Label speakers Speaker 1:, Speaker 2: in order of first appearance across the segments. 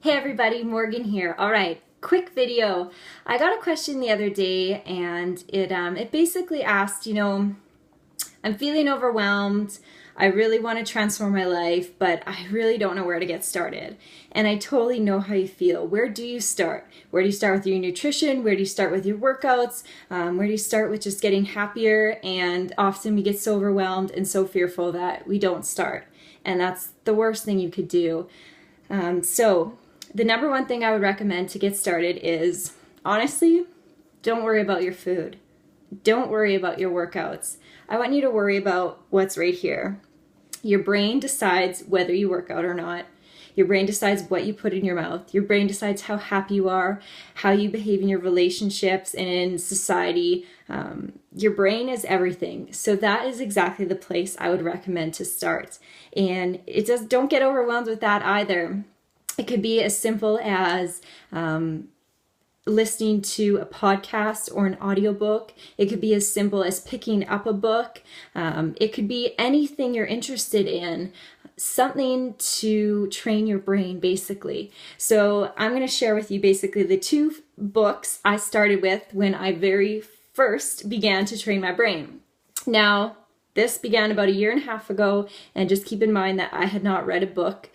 Speaker 1: Hey everybody, Morgan here. All right, quick video. I got a question the other day and it basically asked, I'm feeling overwhelmed. I really want to transform my life, but I really don't know where to get started. And I totally know how you feel. Where do you start? Where do you start with your nutrition? Where do you start with your workouts? Where do you start with just getting happier? And often we get so overwhelmed and so fearful that we don't start. And that's the worst thing you could do. So the number one thing I would recommend to get started is, honestly, don't worry about your food. Don't worry about your workouts. I want you to worry about what's right here. Your brain decides whether you work out or not. Your brain decides what you put in your mouth. Your brain decides how happy you are, how you behave in your relationships and in society. Your brain is everything. So that is exactly the place I would recommend to start. And don't get overwhelmed with that either. It could be as simple as listening to a podcast or an audiobook. It could be as simple as picking up a book. It could be anything you're interested in, something to train your brain, basically. So I'm going to share with you basically the two books I started with when I very first began to train my brain. Now, this began about 1.5 years ago, and just keep in mind that I had not read a book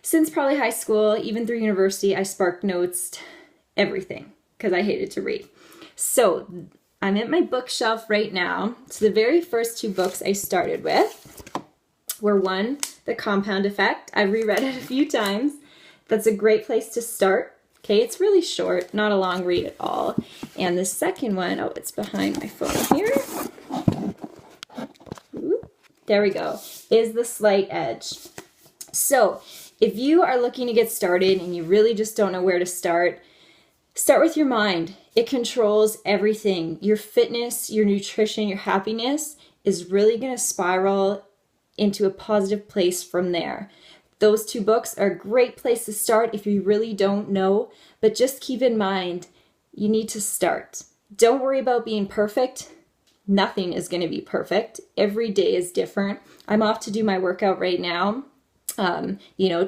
Speaker 1: since probably high school. Even through university, I SparkNotes everything because I hated to read. So I'm at my bookshelf right now. So the very first two books I started with were one, The Compound Effect. I've reread it a few times. That's a great place to start. Okay, it's really short, not a long read at all. And the second one, oh, it's behind my phone here. Ooh, there we go, is The Slight Edge. So if you are looking to get started and you really just don't know where to start with your mind. It controls everything. Your fitness, your nutrition, your happiness is really going to spiral into a positive place from there. Those two books are a great place to start if you really don't know, but just keep in mind, you need to start. Don't worry about being perfect. Nothing is going to be perfect. Every day is different. I'm off to do my workout right now.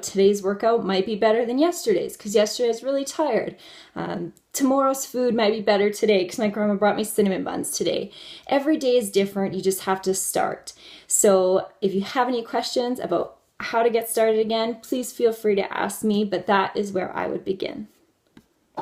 Speaker 1: Today's workout might be better than yesterday's because yesterday I was really tired. Tomorrow's food might be better today because my grandma brought me cinnamon buns today. Every day is different. You just have to start. So if you have any questions about how to get started again, please feel free to ask me, but that is where I would begin.